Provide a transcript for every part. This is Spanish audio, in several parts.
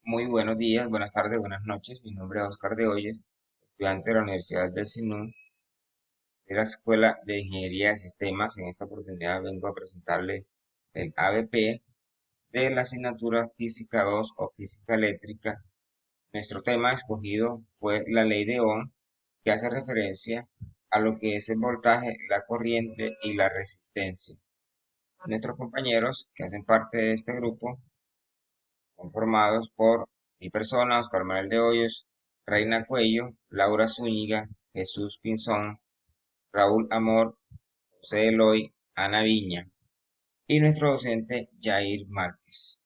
Muy buenos días, buenas tardes, buenas noches. Mi nombre es Oscar de Hoyer, estudiante de la Universidad del SINU, de la Escuela de Ingeniería de Sistemas. En esta oportunidad vengo a presentarle el ABP de la asignatura Física 2 o Física Eléctrica. Nuestro tema escogido fue la ley de Ohm, que hace referencia a lo que es el voltaje, la corriente y la resistencia. Nuestros compañeros que hacen parte de este grupo conformados por mi persona, Oscar Manuel de Hoyos, Reina Cuello, Laura Zúñiga, Jesús Pinzón, Raúl Amor, José Eloy, Ana Viña y nuestro docente Jair Márquez.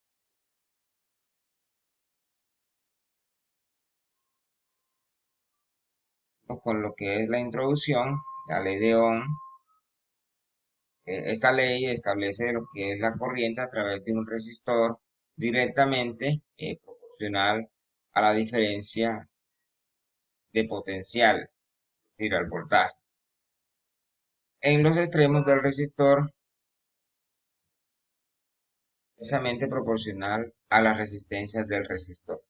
Con lo que es la introducción, la ley de Ohm, esta ley establece lo que es la corriente a través de un resistor directamente proporcional a la diferencia de potencial, es decir, al voltaje. En los extremos del resistor inversamente proporcional a las resistencias del resistor.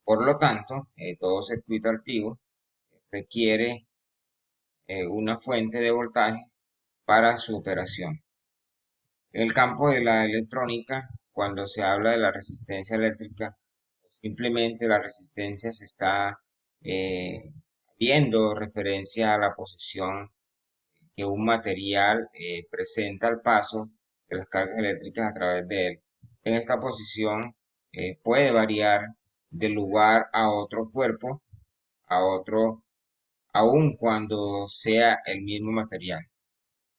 Por lo tanto, todo circuito activo requiere una fuente de voltaje para su operación. En el campo de la electrónica, cuando se habla de la resistencia eléctrica, simplemente la resistencia se está eh, viendo referencia a la posición que un material presenta al paso de las cargas eléctricas a través de él. En esta posición puede variar de lugar a otro cuerpo, a otro, aun cuando sea el mismo material.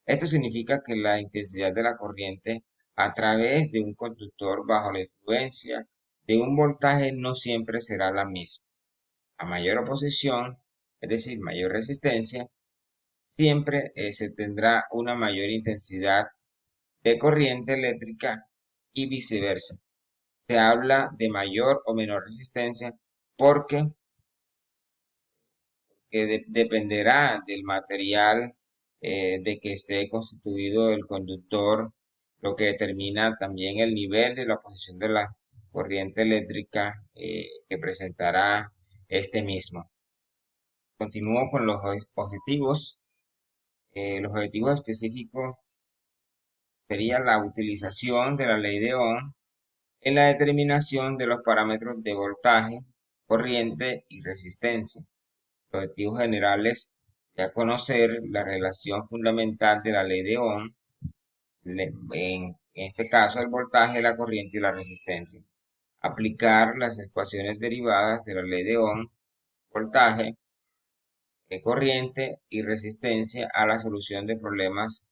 Esto significa que la intensidad de la corriente a través de un conductor bajo la influencia de un voltaje no siempre será la misma. A mayor oposición, es decir, mayor resistencia, siempre se tendrá una mayor intensidad de corriente eléctrica y viceversa. Se habla de mayor o menor resistencia porque dependerá del material de que esté constituido el conductor, lo que determina también el nivel de la posición de la corriente eléctrica que presentará este mismo. Continúo con los objetivos. Los objetivos específicos sería la utilización de la ley de Ohm en la determinación de los parámetros de voltaje, corriente y resistencia. Los objetivos generales, ya conocer la relación fundamental de la ley de Ohm, en este caso el voltaje, la corriente y la resistencia. Aplicar las ecuaciones derivadas de la ley de Ohm, voltaje, corriente y resistencia a la solución de problemas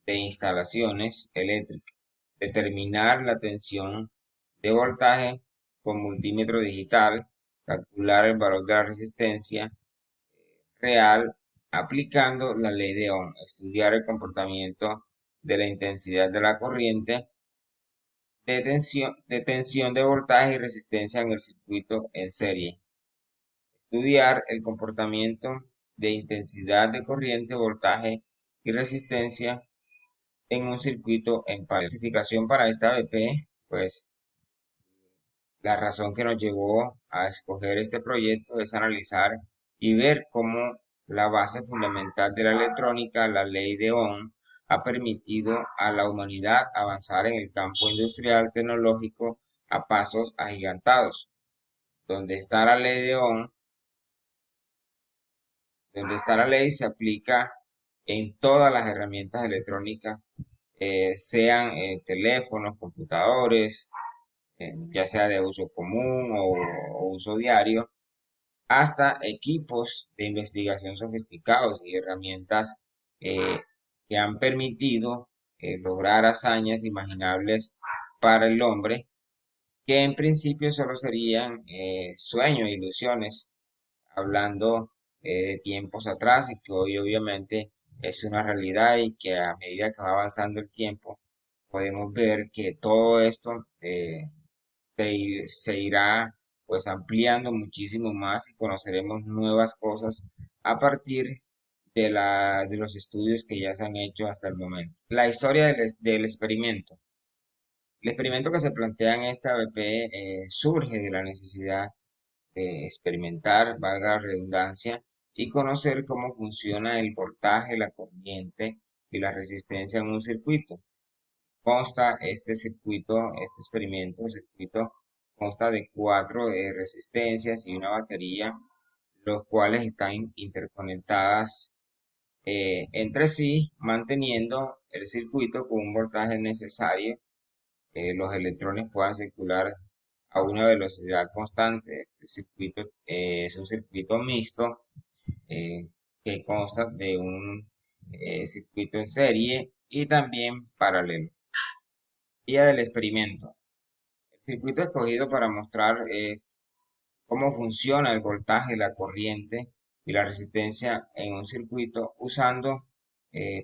de instalaciones eléctricas. Determinar la tensión de voltaje con multímetro digital, calcular el valor de la resistencia real aplicando la ley de Ohm, estudiar el comportamiento de la intensidad de la corriente, de tensión de voltaje y resistencia en el circuito en serie, estudiar el comportamiento de intensidad de corriente, voltaje y resistencia en un circuito en paralelo. La Clasificación para esta BP, pues la razón que nos llevó a escoger este proyecto es analizar y ver cómo la base fundamental de la electrónica, la ley de Ohm, ha permitido a la humanidad avanzar en el campo industrial tecnológico a pasos agigantados. Donde está la ley de Ohm, donde está la ley se aplica en todas las herramientas electrónicas, sean teléfonos, computadores, ya sea de uso común o uso diario, hasta equipos de investigación sofisticados y herramientas eh, que han permitido lograr hazañas imaginables para el hombre, que en principio solo serían sueños, ilusiones, hablando de tiempos atrás y que hoy obviamente es una realidad y que a medida que va avanzando el tiempo podemos ver que todo esto se irá pues ampliando muchísimo más y conoceremos nuevas cosas a partir de los estudios que ya se han hecho hasta el momento. La historia del experimento. El experimento que se plantea en esta ABP surge de la necesidad de experimentar, valga la redundancia, y conocer cómo funciona el voltaje, la corriente y la resistencia en un circuito. Consta este circuito, este experimento, circuito, consta de cuatro resistencias y una batería, los cuales están interconectadas entre sí, manteniendo el circuito con un voltaje necesario, los electrones puedan circular a una velocidad constante. Este circuito es un circuito mixto eh, que consta de un circuito en serie y también paralelo. Guía del experimento. El circuito escogido para mostrar cómo funciona el voltaje, la corriente y la resistencia en un circuito usando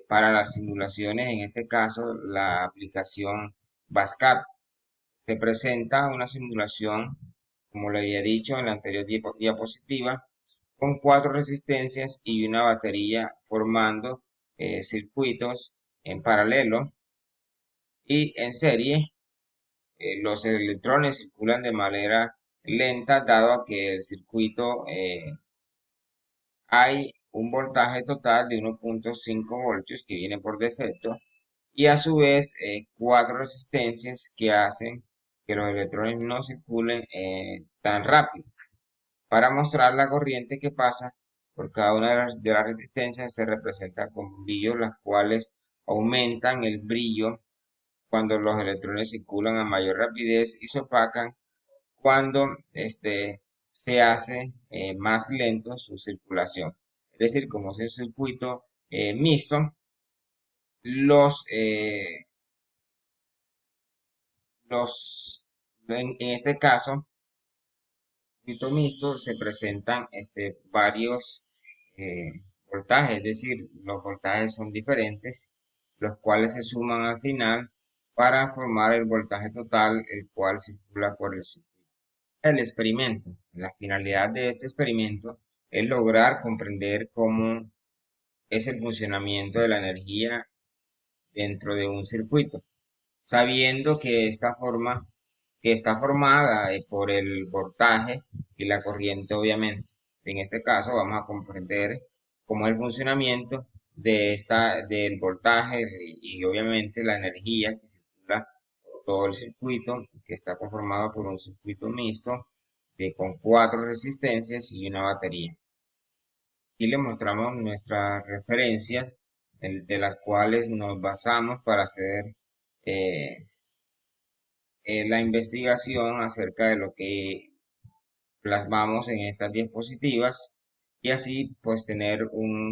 para las simulaciones, en este caso, la aplicación BASCAD. Se presenta una simulación, como le había dicho en la anterior diapositiva, con cuatro resistencias y una batería formando circuitos en paralelo y en serie. Los electrones circulan de manera lenta, dado que el circuito hay un voltaje total de 1.5 voltios que viene por defecto y a su vez cuatro resistencias que hacen que los electrones no circulen tan rápido. Para mostrar la corriente que pasa por cada una de las resistencias se representa con bombillos, las cuales aumentan el brillo cuando los electrones circulan a mayor rapidez y se opacan cuando se hace más lento su circulación. Es decir, como es un circuito mixto, los, eh, en este caso, circuito mixto, se presentan varios voltajes, es decir, los voltajes son diferentes, los cuales se suman al final para formar el voltaje total, el cual circula por el circuito. El experimento. La finalidad de este experimento es lograr comprender cómo es el funcionamiento de la energía dentro de un circuito, sabiendo que está formada por el voltaje y la corriente, obviamente. En este caso vamos a comprender cómo es el funcionamiento del voltaje y obviamente la energía que circula por todo el circuito, que está conformado por un circuito mixto con cuatro resistencias y una batería. Y le mostramos nuestras referencias de las cuales nos basamos para hacer eh, la investigación acerca de lo que plasmamos en estas diapositivas y así pues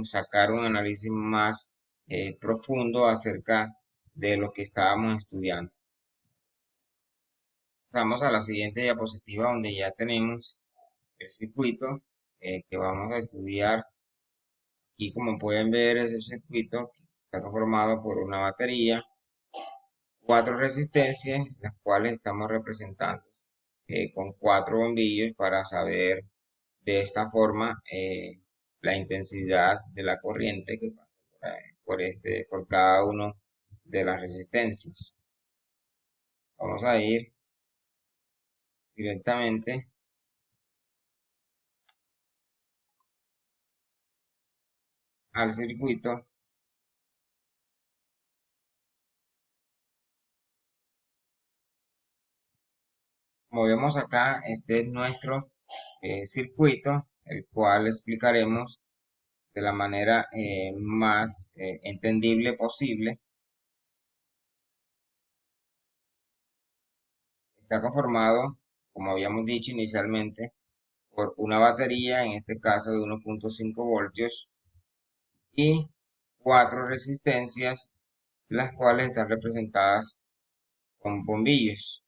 sacar un análisis más profundo acerca de lo que estábamos estudiando. Pasamos a la siguiente diapositiva donde ya tenemos el circuito que vamos a estudiar. Y como pueden ver, es un circuito que está conformado por una batería, cuatro resistencias, las cuales estamos representando con cuatro bombillos para saber de esta forma la intensidad de la corriente que pasa por cada uno de las resistencias. Vamos a ir directamente al circuito. Como vemos acá, este es nuestro circuito, el cual explicaremos de la manera más entendible posible. Está conformado, como habíamos dicho inicialmente, por una batería, en este caso de 1.5 voltios, y cuatro resistencias, las cuales están representadas con bombillos.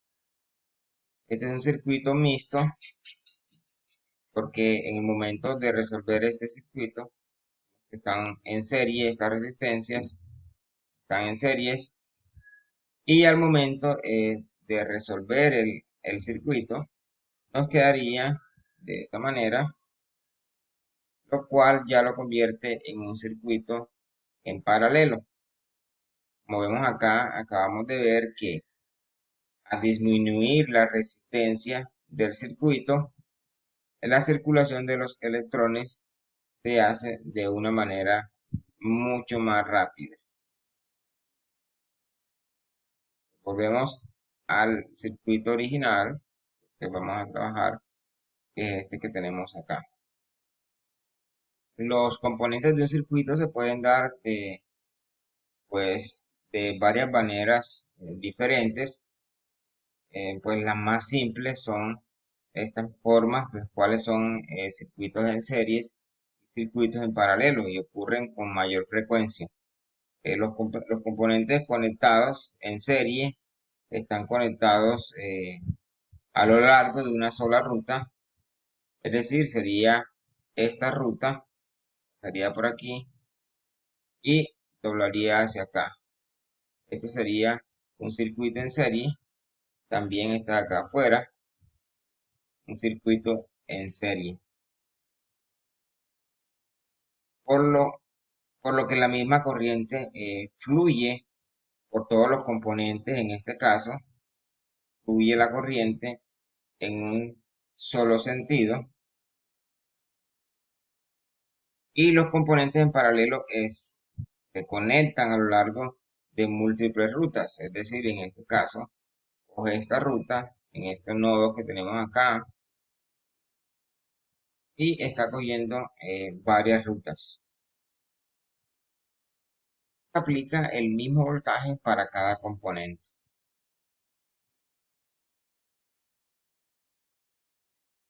Este es un circuito mixto porque en el momento de resolver este circuito están en serie, estas resistencias están en series y al momento de resolver el circuito nos quedaría de esta manera, lo cual ya lo convierte en un circuito en paralelo. Como vemos acá, acabamos de ver que a disminuir la resistencia del circuito, la circulación de los electrones se hace de una manera mucho más rápida. Volvemos al circuito original que vamos a trabajar, que es este que tenemos acá. Los componentes de un circuito se pueden dar de varias maneras diferentes. Pues las más simples son estas formas, las cuales son circuitos en series y circuitos en paralelo y ocurren con mayor frecuencia. Los componentes conectados en serie están conectados a lo largo de una sola ruta, es decir, sería esta ruta, estaría por aquí y doblaría hacia acá. Este sería un circuito en serie, también está acá afuera, un circuito en serie. Por lo, por lo que la misma corriente fluye por todos los componentes, en este caso, fluye la corriente en un solo sentido y los componentes en paralelo se conectan a lo largo de múltiples rutas, es decir, en este caso, coge esta ruta en este nodo que tenemos acá y está cogiendo varias rutas. Aplica el mismo voltaje para cada componente.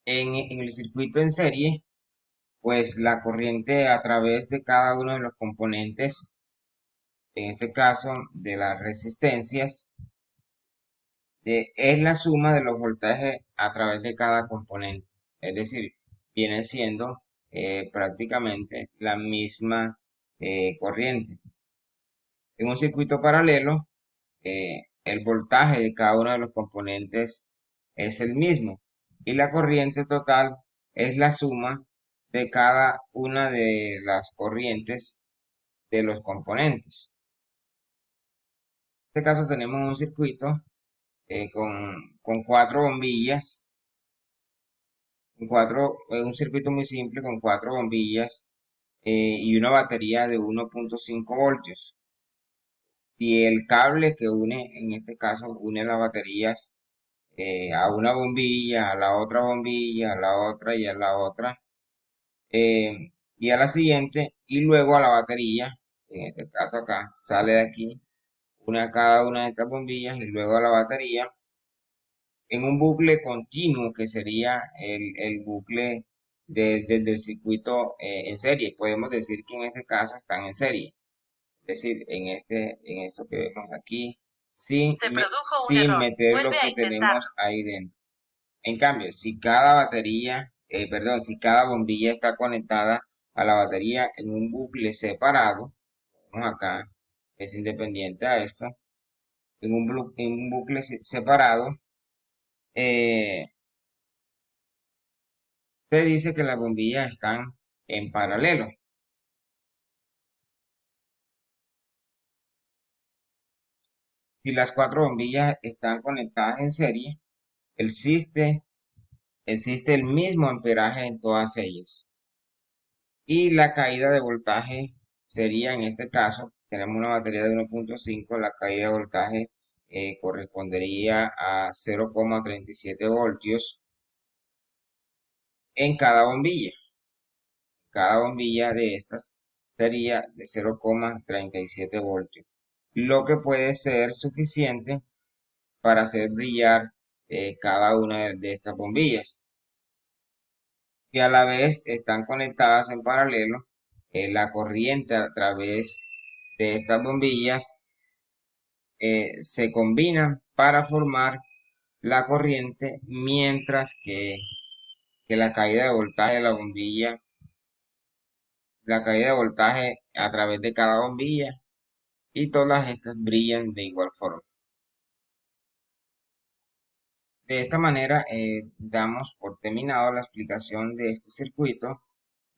En el circuito en serie, pues la corriente a través de cada uno de los componentes, en este caso de las resistencias, es la suma de los voltajes a través de cada componente. Es decir, viene siendo prácticamente la misma corriente. En un circuito paralelo, el voltaje de cada uno de los componentes es el mismo y la corriente total es la suma de cada una de las corrientes de los componentes. En este caso tenemos un circuito con cuatro bombillas, un circuito muy simple con cuatro bombillas y una batería de 1.5 voltios. Si el cable que une, en este caso, une las baterías a una bombilla, a la otra bombilla, a la otra y a la otra, y a la siguiente, y luego a la batería, en este caso acá, sale de aquí, una a cada una de estas bombillas y luego a la batería, en un bucle continuo que sería el bucle del circuito en serie. Podemos decir que en ese caso están en serie. Es decir, en esto que vemos aquí, sin meter lo que tenemos ahí dentro. En cambio, si cada si cada bombilla está conectada a la batería en un bucle separado, vemos acá, es independiente a esto, en un bucle separado, eh, se dice que las bombillas están en paralelo. Si las cuatro bombillas están conectadas en serie, existe, existe el mismo amperaje en todas ellas. Y la caída de voltaje sería, en este caso, tenemos una batería de 1.5, la caída de voltaje correspondería a 0,37 voltios en cada bombilla. Cada bombilla de estas sería de 0,37 voltios, lo que puede ser suficiente para hacer brillar cada una de estas bombillas. Si a la vez están conectadas en paralelo, la corriente a través de estas bombillas se combinan para formar la corriente, mientras que la caída de voltaje de la bombilla, la caída de voltaje a través de cada bombilla y todas estas brillan de igual forma. De esta manera damos por terminado la explicación de este circuito,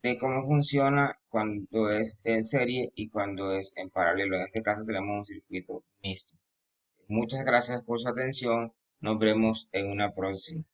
de cómo funciona cuando es en serie y cuando es en paralelo. En este caso tenemos un circuito mixto. Muchas gracias por su atención Nos vemos en una próxima.